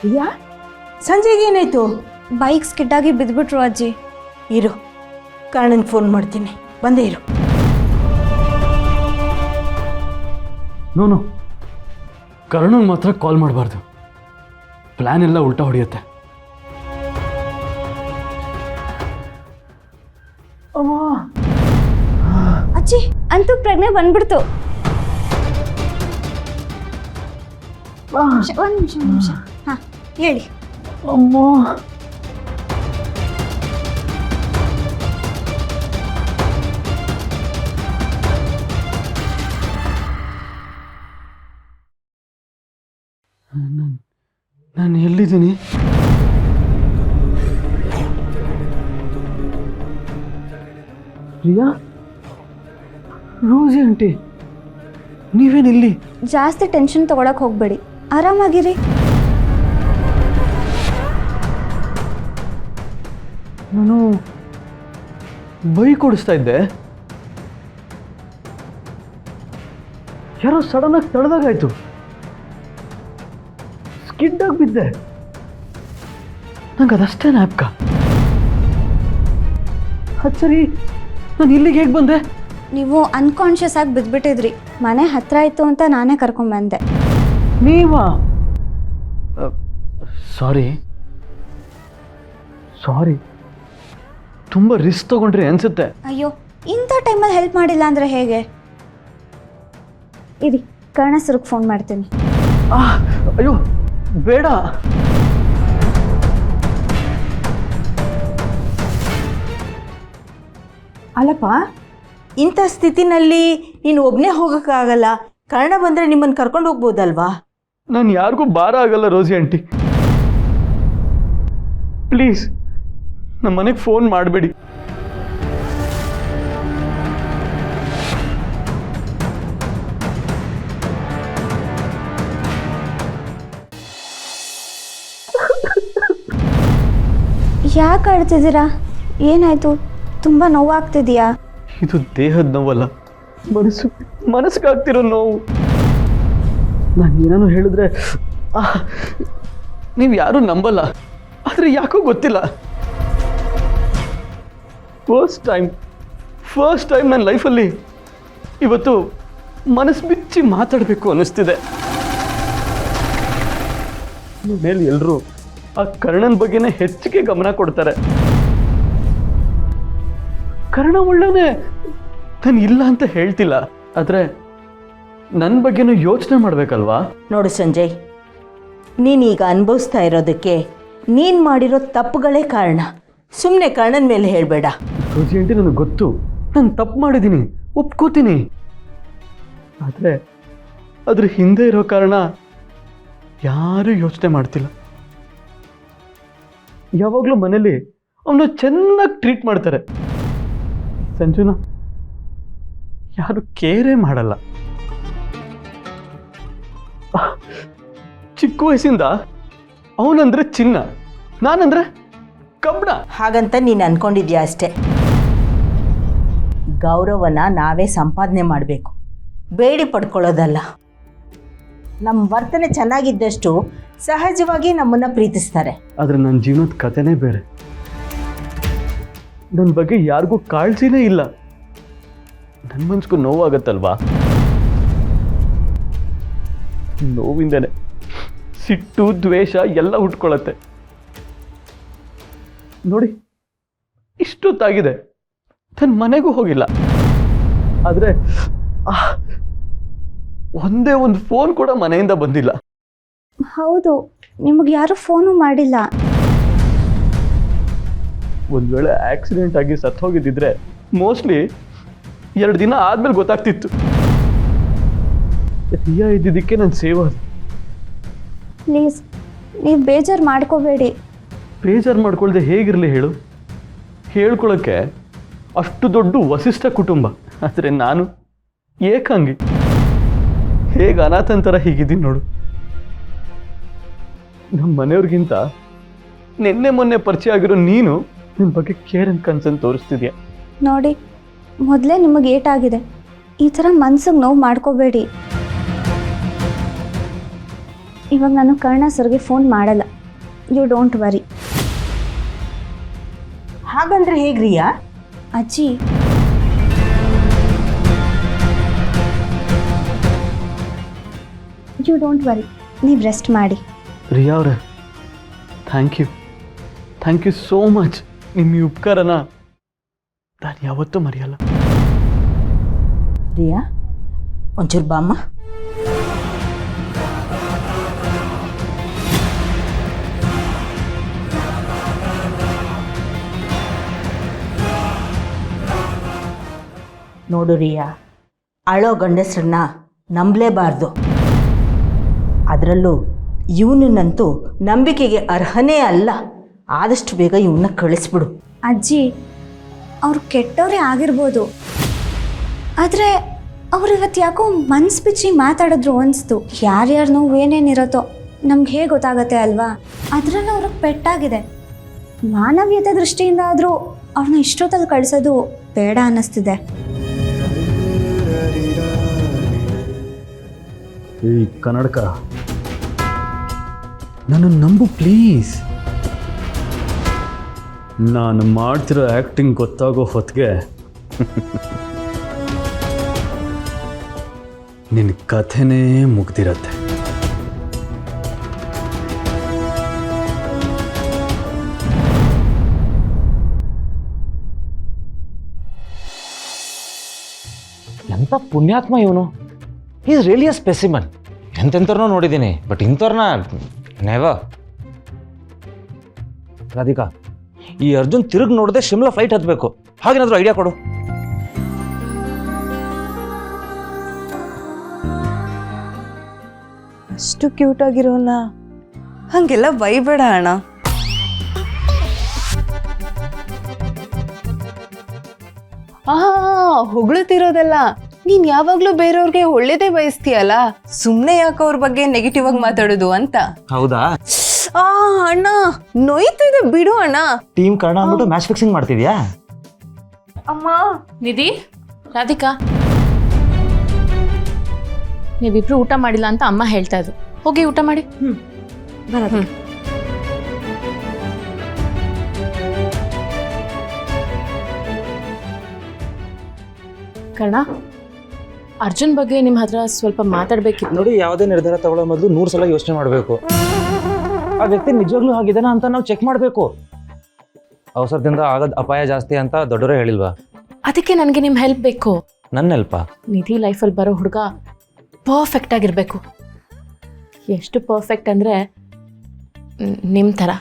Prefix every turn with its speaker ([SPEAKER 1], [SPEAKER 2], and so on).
[SPEAKER 1] ಯಾ ಸಂಜೆಗೆ ಏನಾಯ್ತು?
[SPEAKER 2] ಬೈಕ್ ಸ್ಕಿಡ್ಡಾಗಿ ಬಿದ್ದುಬಿಟ್ರು ಅಜ್ಜಿ.
[SPEAKER 1] ಇರು, ಕರ್ಣನ್ಗೆ ಫೋನ್ ಮಾಡ್ತೀನಿ, ಬಂದೇ ಇರು.
[SPEAKER 3] ನೋನು ಕರ್ಣನ್ ಮಾತ್ರ ಕಾಲ್ ಮಾಡಬಾರ್ದು, ಪ್ಲ್ಯಾನ್ ಎಲ್ಲ ಉಲ್ಟಾ ಹೊಡೆಯುತ್ತೆ.
[SPEAKER 2] ಅಜ್ಜಿ ಅಂತೂ ಪ್ರಜ್ಞೆ ಬಂದ್ಬಿಡ್ತು. ಒಂದು ನಿಮಿಷ ಹಾಂ ಹೇಳಿ.
[SPEAKER 3] ಅಮ್ಮ ನಾನು ಎಲ್ಲಿದ್ದೀನಿ? ಪ್ರಿಯಾ, ರೋಸಿ ಆಂಟಿ, ನೀವೇನಿಲ್ಲಿ?
[SPEAKER 2] ಜಾಸ್ತಿ ಟೆನ್ಷನ್ ತೊಗೊಳಕ್ಕೆ ಹೋಗಬೇಡಿ, ಆರಾಮಾಗಿರಿ.
[SPEAKER 3] ನಾನು ಬೈಕ್ ಓಡಿಸ್ತಾ ಇದ್ದೆ, ಯಾರೋ ಸಡನ್ನಾಗಿ ತಡೆದಾಗಾಯ್ತು, ಸ್ಕಿಡ್ಡಾಗಿ ಬಿದ್ದೆ. ನಂಗೆ ಅದಷ್ಟೇ ಜ್ಞಾಪಕ. ಅದು ಸರಿ, ನಾನು ಇಲ್ಲಿಗೆ ಹೇಗೆ ಬಂದೆ?
[SPEAKER 2] ನೀವು ಅನ್ಕಾನ್ಷಿಯಸ್ ಆಗಿ ಬಿದ್ದುಬಿಟ್ಟಿದ್ರಿ. ಮನೆ ಹತ್ರ ಇತ್ತು ಅಂತ ನಾನೇ ಕರ್ಕೊಂಡ್ಬಂದೆ.
[SPEAKER 3] ನೀವಾ? ಸಾರಿ ತುಂಬ ರಿಸ್ಕ್ ತಗೊಂಡ್ರಿ ಅನ್ಸುತ್ತೆ.
[SPEAKER 2] ಅಯ್ಯೋ, ಇಂಥ ಟೈಮಲ್ಲಿ ಹೆಲ್ಪ್ ಮಾಡಿಲ್ಲ ಅಂದರೆ ಹೇಗೆ? ಇರಿ, ಕರ್ಣ ಸರ್ಗೆ ಫೋನ್ ಮಾಡ್ತೀನಿ.
[SPEAKER 3] ಅಯ್ಯೋ ಬೇಡ.
[SPEAKER 1] ಅಲ್ಲಪ್ಪ, ಇಂಥ ಸ್ಥಿತಿನಲ್ಲಿ ನೀನು ಒಬ್ಬನೇ ಹೋಗೋಕ್ಕಾಗಲ್ಲ. ಕರ್ಣ ಬಂದರೆ ನಿಮ್ಮನ್ನು ಕರ್ಕೊಂಡು ಹೋಗ್ಬೋದಲ್ವಾ?
[SPEAKER 3] ನಾನು ಯಾರಿಗೂ ಭಾರ ಆಗಲ್ಲ ರೋಸಿ ಆಂಟಿ, ಪ್ಲೀಸ್ ನಮ್ಮ ಮನೆಗೆ ಫೋನ್ ಮಾಡಬೇಡಿ.
[SPEAKER 2] ಯಾಕೆ ಆಡ್ತಿದ್ದೀರಾ? ಏನಾಯಿತು? ತುಂಬ ನೋವಾಗ್ತಿದೆಯಾ?
[SPEAKER 3] ಇದು ದೇಹದ ನೋವಲ್ಲ, ಮನಸ್ಸಿಗಾಗ್ತಿರೋ ನೋವು. ನಾನು ಏನಾನು ಹೇಳಿದ್ರೆ ನೀವು ಯಾರೂ ನಂಬಲ್ಲ, ಆದರೆ ಯಾಕೋ ಗೊತ್ತಿಲ್ಲ. ಫಸ್ಟ್ ಟೈಮ್ ನನ್ನ ಲೈಫಲ್ಲಿ ಇವತ್ತು ಮನಸ್ಸು ಬಿಚ್ಚಿ ಮಾತಾಡಬೇಕು ಅನ್ನಿಸ್ತಿದೆ. ಮೇಲೆ ಎಲ್ಲರೂ ಆ ಕರ್ಣನ ಬಗ್ಗೆನೇ ಹೆಚ್ಚಿಗೆ ಗಮನ ಕೊಡ್ತಾರೆ. ಕರ್ಣ ಒಳ್ಳೆನೇ, ನಾನು ಇಲ್ಲ ಅಂತ ಹೇಳ್ತಿಲ್ಲ, ಆದರೆ ನನ್ನ ಬಗ್ಗೆನೂ ಯೋಚನೆ ಮಾಡಬೇಕಲ್ವಾ?
[SPEAKER 1] ನೋಡು ಸಂಜಯ್, ನೀನೀಗ ಅನುಭವಿಸ್ತಾ ಇರೋದಕ್ಕೆ ನೀನು ಮಾಡಿರೋ ತಪ್ಪುಗಳೇ ಕಾರಣ. ಸುಮ್ಮನೆ ಕರ್ಣನ ಮೇಲೆ ಹೇಳಬೇಡ.
[SPEAKER 3] ರೋಜಿ ಆಂಟಿ, ನನಗೆ ಗೊತ್ತು, ನಾನು ತಪ್ಪು ಮಾಡಿದ್ದೀನಿ, ಒಪ್ಕೋತೀನಿ. ಆದರೆ ಅದ್ರ ಹಿಂದೆ ಇರೋ ಕಾರಣ ಯಾರೂ ಯೋಚನೆ ಮಾಡ್ತಿಲ್ಲ. ಯಾವಾಗಲೂ ಮನೇಲಿ ಅವನ್ನ ಚೆನ್ನಾಗಿ ಟ್ರೀಟ್ ಮಾಡ್ತಾರೆ, ಸಂಜುನ ಯಾರು ಕೇರೇ ಮಾಡಲ್ಲ. ಚಿಕ್ಕ ವಯಸ್ಸಿಂದ ಅವನಂದ್ರೆ ಚಿನ್ನ, ನಾನಂದ್ರೆ ಕಬ್ಬಣ.
[SPEAKER 1] ಹಾಗಂತ ನೀನು ಅನ್ಕೊಂಡಿದ್ಯಾ ಅಷ್ಟೇ. ಗೌರವನ ನಾವೇ ಸಂಪಾದನೆ ಮಾಡಬೇಕು, ಬೇಡಿ ಪಡ್ಕೊಳ್ಳೋದಲ್ಲ. ನಮ್ಮ ವರ್ತನೆ ಚೆನ್ನಾಗಿದ್ದಷ್ಟು ಸಹಜವಾಗಿ ನಮ್ಮನ್ನು ಪ್ರೀತಿಸ್ತಾರೆ.
[SPEAKER 3] ಆದರೆ ನನ್ನ ಜೀವನದ ಕಥೆನೇ ಬೇರೆ. ನನ್ನ ಬಗ್ಗೆ ಯಾರಿಗೂ ಕಾಳಜಿನೇ ಇಲ್ಲ. ನನ್ನ ಮನ್ಸಿಗೂ ನೋವಾಗತ್ತಲ್ವಾ? ನೋವಿಂದನೇ ಸಿಟ್ಟು, ದ್ವೇಷ ಎಲ್ಲ ಹುಟ್ಕೊಳತ್ತೆ. ನೋಡಿ, ಇಷ್ಟೊತ್ತಾಗಿದೆ, ನನ್ನ ಮನೆಗೂ ಹೋಗಿಲ್ಲ. ಆದರೆ ಒಂದೇ ಒಂದು ಫೋನ್ ಕೂಡ ಮನೆಯಿಂದ ಬಂದಿಲ್ಲ.
[SPEAKER 2] ಹೌದು, ನಿಮಗೆ ಯಾರೂ ಫೋನು ಮಾಡಿಲ್ಲ.
[SPEAKER 3] ಒಂದು ವೇಳೆ ಆಕ್ಸಿಡೆಂಟ್ ಆಗಿ ಸತ್ತು ಹೋಗಿದ್ದಿದ್ರೆ ಮೋಸ್ಟ್ಲಿ 2 ದಿನ ಆದ್ಮೇಲೆ ಗೊತ್ತಾಗ್ತಿತ್ತು. ರಿಯಾ ಇದ್ದಿದ್ದಕ್ಕೆ ನಾನು ಸೇವ್ ಆದ.
[SPEAKER 2] ಪ್ಲೀಸ್, ನೀವು ಬೇಜಾರು ಮಾಡ್ಕೋಬೇಡಿ.
[SPEAKER 3] ಬೇಜಾರು ಮಾಡ್ಕೊಳ್ದೆ ಹೇಗಿರಲಿ ಹೇಳು? ಹೇಳ್ಕೊಳಕ್ಕೆ ಅಷ್ಟು ದೊಡ್ಡ ವಸಿಷ್ಠ ಕುಟುಂಬ, ಆದರೆ ನಾನು ಏಕಾಂಗಿ, ಹೇಗೆ ಅನಾಥನ್ ಥರ ಹೀಗಿದ್ದೀನಿ ನೋಡು. ನಮ್ಮ ಮನೆಯವ್ರಿಗಿಂತ ನಿನ್ನೆ ಮೊನ್ನೆ ಪರಿಚಯ ಆಗಿರೋ ನೀನು ನನ್ನ ಬಗ್ಗೆ ಕೇರ್ ಅಂಡ್ ಕನ್ಸರ್ನ್ ತೋರಿಸ್ತಿದ್ಯಾ.
[SPEAKER 2] ನೋಡಿ, ಮೊದಲೇ ನಿಮಗೆ ಏಟಾಗಿದೆ, ಈ ಥರ ಮನ್ಸಿಗೆ ನೋವು ಮಾಡ್ಕೋಬೇಡಿ. ಇವಾಗ ನಾನು ಕರ್ಣ ಸರ್ಗೆ ಫೋನ್ ಮಾಡಲ್ಲ. You don't worry.
[SPEAKER 1] ಹಾಗಂದ್ರೆ ಹೇಗೆ ರಿಯಾ?
[SPEAKER 2] ಅಜ್ಜಿ, ಯು ಡೋಂಟ್ ವರಿ, ನೀವು ರೆಸ್ಟ್ ಮಾಡಿ.
[SPEAKER 3] ರಿಯಾ ಅವರೇ, ಥ್ಯಾಂಕ್ ಯು ಸೋ ಮಚ್. ನಿಮ್ಮ ಈ ಉಪಕಾರನ ನಾನು ಯಾವತ್ತೂ ಮರೆಯಲ್ಲ.
[SPEAKER 1] ರಿಯಾ, ಒಂಚೂರು ಬಾಮ್ಮ. ನೋಡು ರಿಯಾ, ಅಳೋ ಗಂಡಸರನ್ನ ನಂಬಲೇಬಾರ್ದು. ಅದರಲ್ಲೂ ಇವನನ್ನಂತೂ ನಂಬಿಕೆಗೆ ಅರ್ಹನೇ ಅಲ್ಲ. ಆದಷ್ಟು ಬೇಗ ಇವನ್ನ ಕಳಿಸ್ಬಿಡು.
[SPEAKER 2] ಅಜ್ಜಿ, ಅವ್ರು ಕೆಟ್ಟವರೇ ಆಗಿರ್ಬೋದು, ಆದರೆ ಅವ್ರು ಇವತ್ತು ಯಾಕೋ ಮನ್ಸು ಬಿಚ್ಚಿ ಮಾತಾಡಿದ್ರು ಅನಿಸ್ತು. ಯಾರ್ಯಾರ ನೋವು ಏನೇನಿರುತ್ತೋ ನಮ್ಗೆ ಹೇಗೆ ಗೊತ್ತಾಗತ್ತೆ ಅಲ್ವಾ? ಅದರಲ್ಲೂ ಅವ್ರಿಗೆ ಪೆಟ್ಟಾಗಿದೆ. ಮಾನವೀಯತೆ ದೃಷ್ಟಿಯಿಂದ ಆದರೂ ಅವ್ರನ್ನ ಇಷ್ಟೊತ್ತಲ್ಲಿ ಕಳಿಸೋದು ಬೇಡ ಅನ್ನಿಸ್ತಿದೆ.
[SPEAKER 3] ಈ ಕನ್ನಡಕ, ನನ್ನ ನಂಬು ಪ್ಲೀಸ್. ನಾನು ಮಾಡ್ತಿರೋ ಆ್ಯಕ್ಟಿಂಗ್ ಗೊತ್ತಾಗೋ ಹೊತ್ತಿಗೆ ನಿನ್ನ ಕಥೆನೇ ಮುಗ್ದಿರತ್ತೆ.
[SPEAKER 4] ಎಂಥ ಪುಣ್ಯಾತ್ಮ ಇವನು. Is really a specimen. ಎಂತೆಂಥವ್ರನ್ನೂ ನೋಡಿದ್ದೀನಿ, ಬಟ್ ಇಂಥವ್ರನ್ನ ನೆವರ್. ರಾಧಿಕಾ, ಈ ಅರ್ಜುನ್ ತಿರುಗಿ ನೋಡದೆ ಶಿಮ್ಲಾ ಫ್ಲೈಟ್ ಹತ್ತಬೇಕು. ಹಾಗೇನಾದ್ರೂ ಐಡಿಯಾ ಕೊಡು.
[SPEAKER 5] ಅಷ್ಟು ಕ್ಯೂಟ್ ಆಗಿರೋನ ಹಂಗೆಲ್ಲ ಬೈಬೇಡ ಅಣ್ಣ. ಹೊಗಳುತ್ತಿರೋದಲ್ಲ, ನೀನ್ ಯಾವಾಗ್ಲೂ ಬೇರೆಯವ್ರಿಗೆ ಒಳ್ಳೇದೇ ಬಯಸ್ತೀಯಲ್ಲ, ಸುಮ್ನೆ ಯಾಕೆ ಅವ್ರ ಬಗ್ಗೆ ನೆಗೆಟಿವ್ ಆಗಿ ಮಾತಾಡೋದು ಅಂತ.
[SPEAKER 4] ಹೌದಾ?
[SPEAKER 5] ಅಣ್ಣ ನೋಯ್ತಿದೆ, ಬಿಡು ಅಣ್ಣ.
[SPEAKER 4] ಟೀಮ್ ಕರ್ಣ ಅಂದ್ಬಿಟ್ಟು ಮ್ಯಾಚ್ ಫಿಕ್ಸಿಂಗ್ ಮಾಡ್ತಿದ್ಯಾ?
[SPEAKER 5] ಅಮ್ಮ,
[SPEAKER 6] ನಿಧಿ, ರಾಧಿಕಾ, ನೀವಿಬ್ರು ಊಟ ಮಾಡಿಲ್ಲ ಅಂತ ಅಮ್ಮ ಹೇಳ್ತಾ ಇದ್ರು. ಹೋಗಿ ಊಟ ಮಾಡಿ.
[SPEAKER 2] ಬರೋದು.
[SPEAKER 6] ಕರ್ಣ, ಅರ್ಜುನ್ ಬಗ್ಗೆ ನಿಮ್ಮ ಹತ್ರ ಸ್ವಲ್ಪ ಮಾತಾಡ್ಬೇಕಿತ್ತು.
[SPEAKER 4] ನೋಡಿ, ಯಾವುದೇ ನಿರ್ಧಾರ ತಗೊಳ್ಳೋ ಮೊದಲು 100 ಸಲ ಯೋಚನೆ ಮಾಡಬೇಕು. ಆ ವ್ಯಕ್ತಿ ನಿಜವಾಗ್ಲೂ ಆಗಿದಾನ ಅಂತ ನಾವು ಚೆಕ್ ಮಾಡಬೇಕು. ಅವಸರದಿಂದ ಆಗೋದ್ ಅಪಾಯ ಜಾಸ್ತಿ ಅಂತ ದೊಡ್ಡವರೇ ಹೇಳಿಲ್ವಾ?
[SPEAKER 6] ಅದಕ್ಕೆ ನನಗೆ ನಿಮ್ಮ ಹೆಲ್ಪ್ ಬೇಕು.
[SPEAKER 4] ನನ್ನ ಹೆಲ್ಪ?
[SPEAKER 6] ನಿಧಿ ಲೈಫಲ್ಲಿ ಬರೋ ಹುಡುಗ ಪರ್ಫೆಕ್ಟ್ ಆಗಿರಬೇಕು. ಎಷ್ಟು ಪರ್ಫೆಕ್ಟ್ ಅಂದರೆ ನಿಮ್ಮ ಥರ.